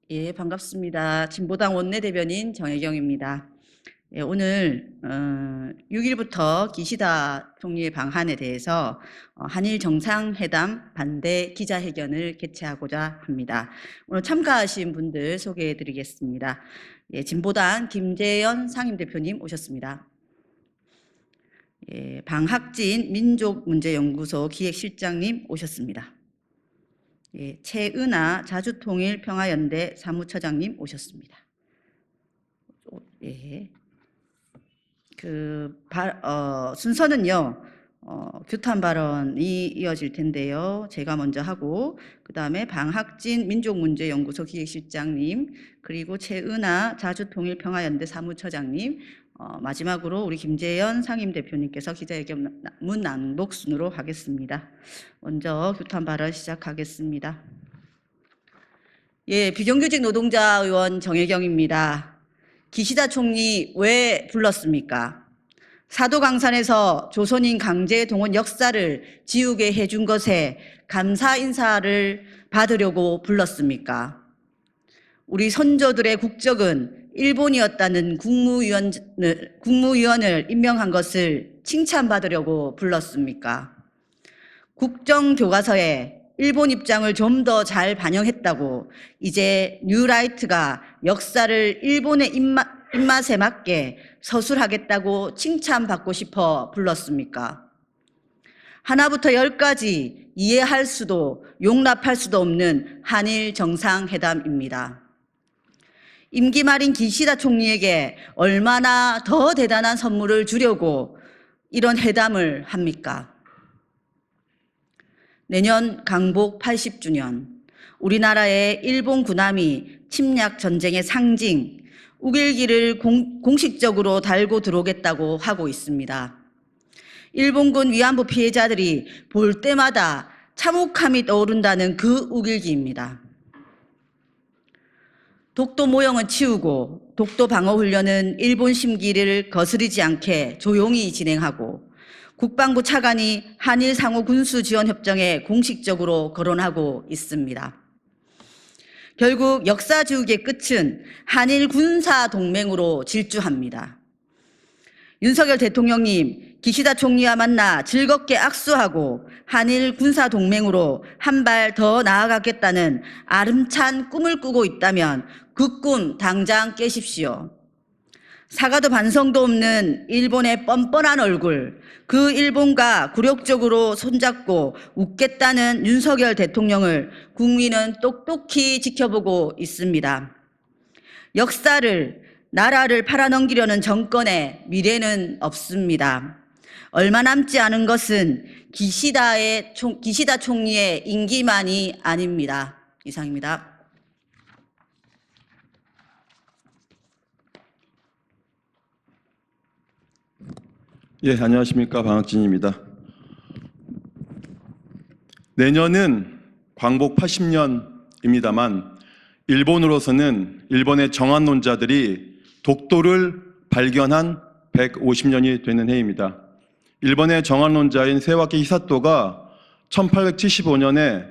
예, 반갑습니다. 진보당 원내대변인 정혜경입니다. 예, 오늘 6일부터 기시다 총리의 방한에 대해서 한일 정상회담 반대 기자회견을 개최하고자 합니다. 오늘 참가하신 분들 소개해 드리겠습니다. 예, 진보당 김재현 상임대표님 오셨습니다. 예, 방학진 민족문제연구소 기획실장님 오셨습니다. 예, 최은아 자주통일평화연대 사무처장님 오셨습니다. 예. 순서는요, 규탄 발언이 이어질 텐데요. 제가 먼저 하고, 그 다음에 방학진 민족문제연구소 기획실장님, 그리고 최은아 자주통일평화연대 사무처장님, 마지막으로 우리 김재현 상임대표님께서 기자회견 문 낭독 순으로 하겠습니다. 먼저 규탄 발언 시작하겠습니다. 예, 비정규직 노동자 의원 정혜경입니다. 기시다 총리 왜 불렀습니까? 사도강산에서 조선인 강제 동원 역사를 지우게 해준 것에 감사 인사를 받으려고 불렀습니까? 우리 선조들의 국적은 일본이었다는 국무위원을 임명한 것을 칭찬받으려고 불렀습니까? 국정교과서에 일본 입장을 좀 더 잘 반영했다고 이제 뉴라이트가 역사를 일본의 입맛에 맞게 서술하겠다고 칭찬받고 싶어 불렀습니까? 하나부터 열까지 이해할 수도 용납할 수도 없는 한일 정상회담입니다. 임기 말인 기시다 총리에게 얼마나 더 대단한 선물을 주려고 이런 회담을 합니까? 내년 강복 80주년, 우리나라의 일본 군함이 침략 전쟁의 상징, 우길기를 공식적으로 달고 들어오겠다고 하고 있습니다. 일본군 위안부 피해자들이 볼 때마다 참혹함이 떠오른다는 그 우길기입니다. 독도 모형은 치우고 독도 방어 훈련은 일본 심기를 거스르지 않게 조용히 진행하고 국방부 차관이 한일 상호 군수 지원 협정에 공식적으로 거론하고 있습니다. 결국 역사 지우기의 끝은 한일 군사 동맹으로 질주합니다. 윤석열 대통령님, 기시다 총리와 만나 즐겁게 악수하고 한일 군사 동맹으로 한 발 더 나아가겠다는 아름찬 꿈을 꾸고 있다면 그 꿈 당장 깨십시오. 사과도 반성도 없는 일본의 뻔뻔한 얼굴, 그 일본과 굴욕적으로 손잡고 웃겠다는 윤석열 대통령을 국민은 똑똑히 지켜보고 있습니다. 역사를, 나라를 팔아넘기려는 정권의 미래는 없습니다. 얼마 남지 않은 것은 기시다 총리의 임기만이 아닙니다. 이상입니다. 예, 안녕하십니까. 방학진입니다. 내년은 광복 80년입니다만 일본으로서는 일본의 정한론자들이 독도를 발견한 150년이 되는 해입니다. 일본의 정한론자인 세와키 히사토가 1875년에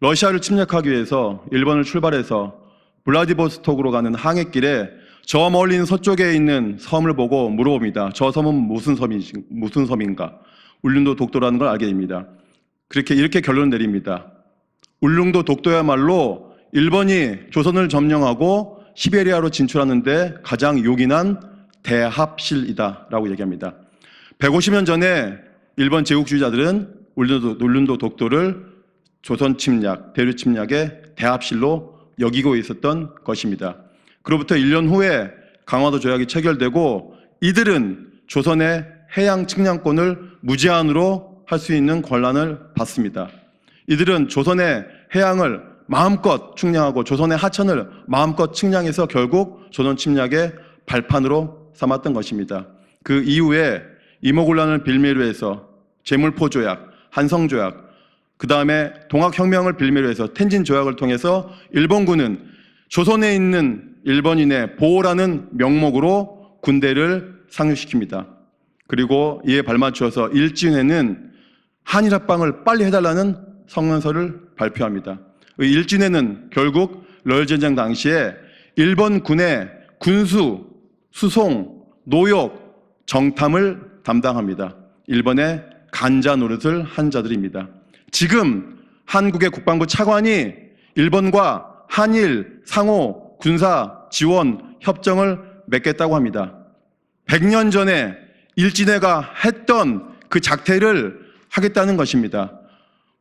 러시아를 침략하기 위해서 일본을 출발해서 블라디보스톡으로 가는 항해길에 저 멀리 있는 서쪽에 있는 섬을 보고 물어봅니다. 저 섬은 무슨 섬인가? 울릉도 독도라는 걸 알게 됩니다. 이렇게 결론을 내립니다. 울릉도 독도야말로 일본이 조선을 점령하고 시베리아로 진출하는데 가장 요긴한 대합실이다라고 얘기합니다. 150년 전에 일본 제국주의자들은 울릉도 독도를 조선 침략, 대류 침략의 대합실로 여기고 있었던 것입니다. 그로부터 1년 후에 강화도 조약이 체결되고 이들은 조선의 해양 측량권을 무제한으로 할 수 있는 권한을 받습니다. 이들은 조선의 해양을 마음껏 측량하고 조선의 하천을 마음껏 측량해서 결국 조선 침략의 발판으로 삼았던 것입니다. 그 이후에 이모군란을 빌미로 해서 제물포 조약, 한성 조약, 그 다음에 동학혁명을 빌미로 해서 텐진 조약을 통해서 일본군은 조선에 있는 일본인의 보호라는 명목으로 군대를 상륙시킵니다. 그리고 이에 발맞추어서 일진회는 한일합방을 빨리 해달라는 성명서를 발표합니다. 일진회는 결국 러일전쟁 당시에 일본 군의 군수, 수송, 노역, 정탐을 담당합니다. 일본의 간자 노릇을 한 자들입니다. 지금 한국의 국방부 차관이 일본과 한일 상호 군사 지원 협정을 맺겠다고 합니다. 100년 전에 일진회가 했던 그 작태를 하겠다는 것입니다.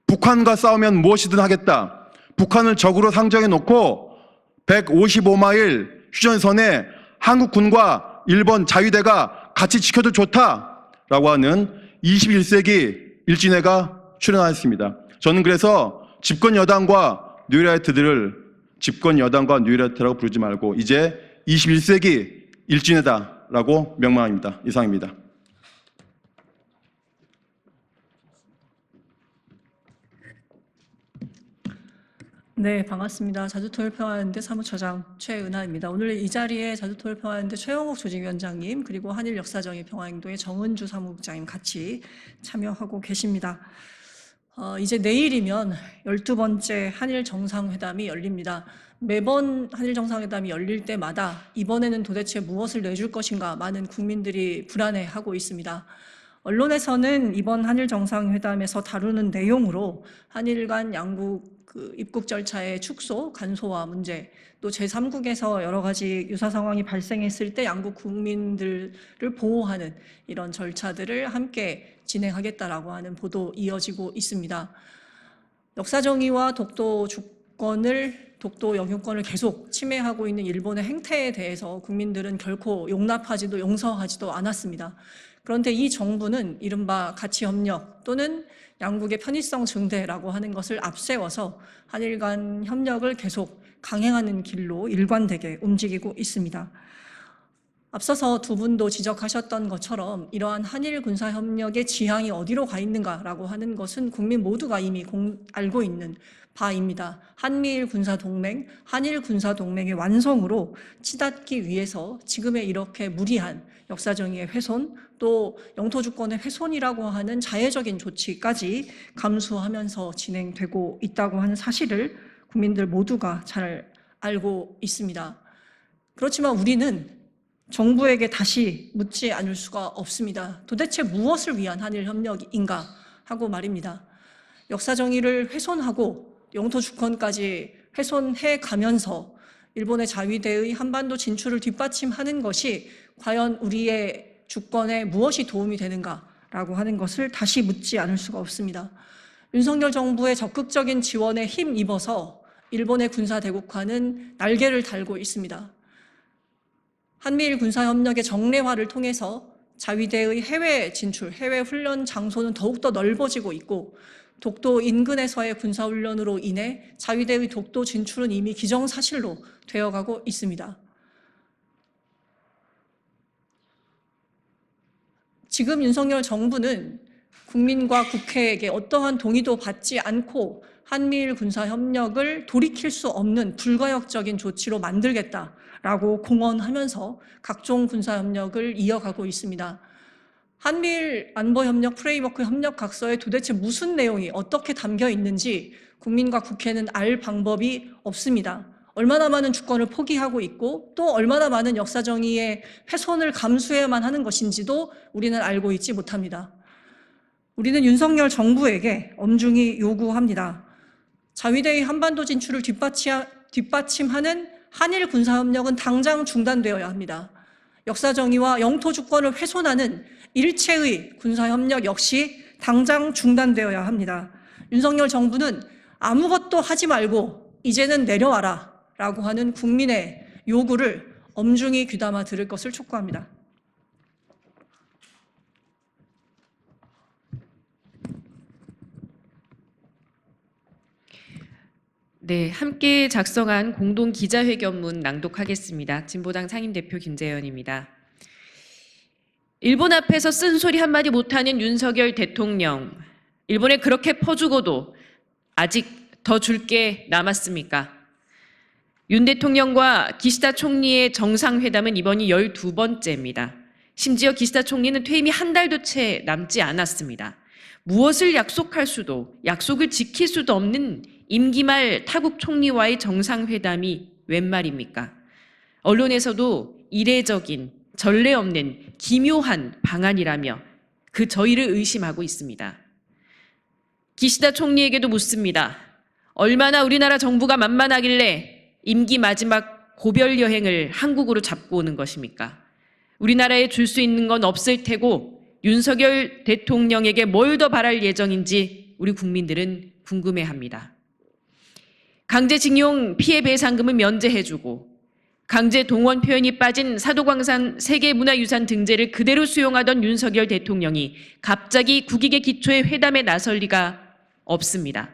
북한과 싸우면 무엇이든 하겠다. 북한을 적으로 상정해 놓고 155마일 휴전선에 한국군과 일본 자위대가 같이 지켜도 좋다라고 하는 21세기 일진회가 출연하였습니다. 저는 그래서 집권 여당과 뉴라이트라고 부르지 말고 이제 21세기 일진회다라고 명명합니다. 이상입니다. 네, 반갑습니다. 자주통일평화연대 사무처장 최은하입니다. 오늘 이 자리에 자주통일평화연대 최영욱 조직위원장님 그리고 한일역사정의 평화행동의 정은주 사무국장님 같이 참여하고 계십니다. 이제 내일이면 12번째 한일 정상회담이 열립니다. 매번 한일 정상회담이 열릴 때마다 이번에는 도대체 무엇을 내줄 것인가 많은 국민들이 불안해하고 있습니다. 언론에서는 이번 한일 정상회담에서 다루는 내용으로 한일 간 양국 입국 절차의 축소, 간소화 문제, 또 제3국에서 여러 가지 유사 상황이 발생했을 때 양국 국민들을 보호하는 이런 절차들을 함께 진행하겠다라고 하는 보도 이어지고 있습니다. 역사정의와 독도 영유권을 계속 침해하고 있는 일본의 행태에 대해서 국민들은 결코 용납하지도 용서하지도 않았습니다. 그런데 이 정부는 이른바 가치협력 또는 양국의 편의성 증대라고 하는 것을 앞세워서 한일 간 협력을 계속 강행하는 길로 일관되게 움직이고 있습니다. 앞서서 두 분도 지적하셨던 것처럼 이러한 한일 군사협력의 지향이 어디로 가 있는가라고 하는 것은 국민 모두가 이미 알고 있는 바입니다. 한미일 군사동맹, 한일 군사동맹의 완성으로 치닫기 위해서 지금의 이렇게 무리한 역사정의의 훼손, 또 영토주권의 훼손이라고 하는 자해적인 조치까지 감수하면서 진행되고 있다고 하는 사실을 국민들 모두가 잘 알고 있습니다. 그렇지만 우리는 정부에게 다시 묻지 않을 수가 없습니다. 도대체 무엇을 위한 한일 협력인가 하고 말입니다. 역사정의를 훼손하고 영토주권까지 훼손해 가면서 일본의 자위대의 한반도 진출을 뒷받침하는 것이 과연 우리의 주권에 무엇이 도움이 되는가라고 하는 것을 다시 묻지 않을 수가 없습니다. 윤석열 정부의 적극적인 지원에 힘입어서 일본의 군사대국화는 날개를 달고 있습니다. 한미일 군사협력의 정례화를 통해서 자위대의 해외 진출, 해외 훈련 장소는 더욱더 넓어지고 있고 독도 인근에서의 군사훈련으로 인해 자위대의 독도 진출은 이미 기정사실로 되어가고 있습니다. 지금 윤석열 정부는 국민과 국회에게 어떠한 동의도 받지 않고 한미일 군사협력을 돌이킬 수 없는 불가역적인 조치로 만들겠다라고 공언하면서 각종 군사협력을 이어가고 있습니다. 한미일 안보협력 프레임워크 협력각서에 도대체 무슨 내용이 어떻게 담겨 있는지 국민과 국회는 알 방법이 없습니다. 얼마나 많은 주권을 포기하고 있고 또 얼마나 많은 역사정의의 훼손을 감수해야만 하는 것인지도 우리는 알고 있지 못합니다. 우리는 윤석열 정부에게 엄중히 요구합니다. 자위대의 한반도 진출을 뒷받침하는 한일 군사협력은 당장 중단되어야 합니다. 역사정의와 영토주권을 훼손하는 일체의 군사협력 역시 당장 중단되어야 합니다. 윤석열 정부는 아무것도 하지 말고 이제는 내려와라 라고 하는 국민의 요구를 엄중히 귀담아 들을 것을 촉구합니다. 네, 함께 작성한 공동 기자회견문 낭독하겠습니다. 진보당 상임대표 김재현입니다. 일본 앞에서 쓴소리 한마디 못하는 윤석열 대통령, 일본에 그렇게 퍼주고도 아직 더 줄 게 남았습니까? 윤 대통령과 기시다 총리의 정상회담은 이번이 12번째입니다. 심지어 기시다 총리는 퇴임이 한 달도 채 남지 않았습니다. 무엇을 약속할 수도 약속을 지킬 수도 없는 임기 말 타국 총리와의 정상회담이 웬 말입니까? 언론에서도 이례적인 전례 없는 기묘한 방안이라며 그 저희를 의심하고 있습니다. 기시다 총리에게도 묻습니다. 얼마나 우리나라 정부가 만만하길래 임기 마지막 고별 여행을 한국으로 잡고 오는 것입니까? 우리나라에 줄 수 있는 건 없을 테고 윤석열 대통령에게 뭘 더 바랄 예정인지 우리 국민들은 궁금해합니다. 강제징용 피해배상금은 면제해주고 강제 동원 표현이 빠진 사도광산 세계문화유산 등재를 그대로 수용하던 윤석열 대통령이 갑자기 국익의 기초의 회담에 나설 리가 없습니다.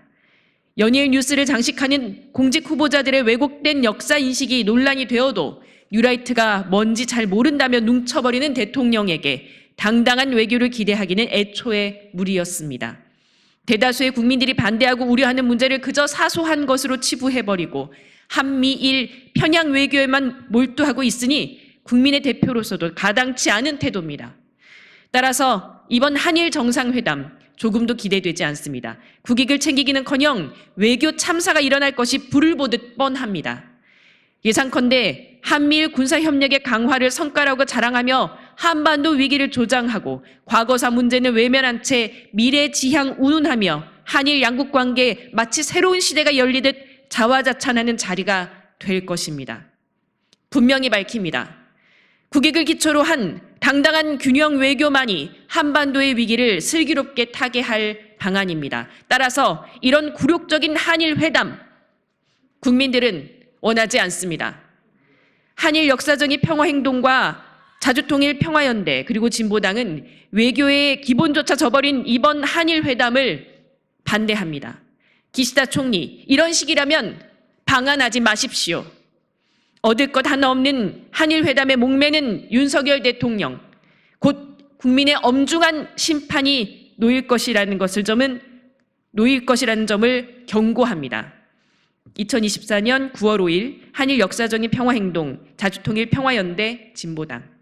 연일 뉴스를 장식하는 공직 후보자들의 왜곡된 역사 인식이 논란이 되어도 뉴라이트가 뭔지 잘 모른다며 눈쳐버리는 대통령에게 당당한 외교를 기대하기는 애초에 무리였습니다. 대다수의 국민들이 반대하고 우려하는 문제를 그저 사소한 것으로 치부해버리고 한미일 편향 외교에만 몰두하고 있으니 국민의 대표로서도 가당치 않은 태도입니다. 따라서 이번 한일 정상회담 조금도 기대되지 않습니다. 국익을 챙기기는커녕 외교 참사가 일어날 것이 불을 보듯 뻔합니다. 예상컨대 한미일 군사협력의 강화를 성과라고 자랑하며 한반도 위기를 조장하고 과거사 문제는 외면한 채 미래 지향 운운하며 한일 양국 관계에 마치 새로운 시대가 열리듯 자화자찬하는 자리가 될 것입니다. 분명히 밝힙니다. 국익을 기초로 한 당당한 균형 외교만이 한반도의 위기를 슬기롭게 타개할 방안입니다. 따라서 이런 굴욕적인 한일 회담 국민들은 원하지 않습니다. 한일 역사정의 평화행동과 자주통일 평화연대 그리고 진보당은 외교의 기본조차 저버린 이번 한일 회담을 반대합니다. 기시다 총리, 이런 식이라면 방한하지 마십시오. 얻을 것 하나 없는 한일 회담에 목매는 윤석열 대통령, 곧 국민의 엄중한 심판이 놓일 것이라는 점을 경고합니다. 2024년 9월 5일 한일 역사정의 평화행동, 자주통일 평화연대, 진보당.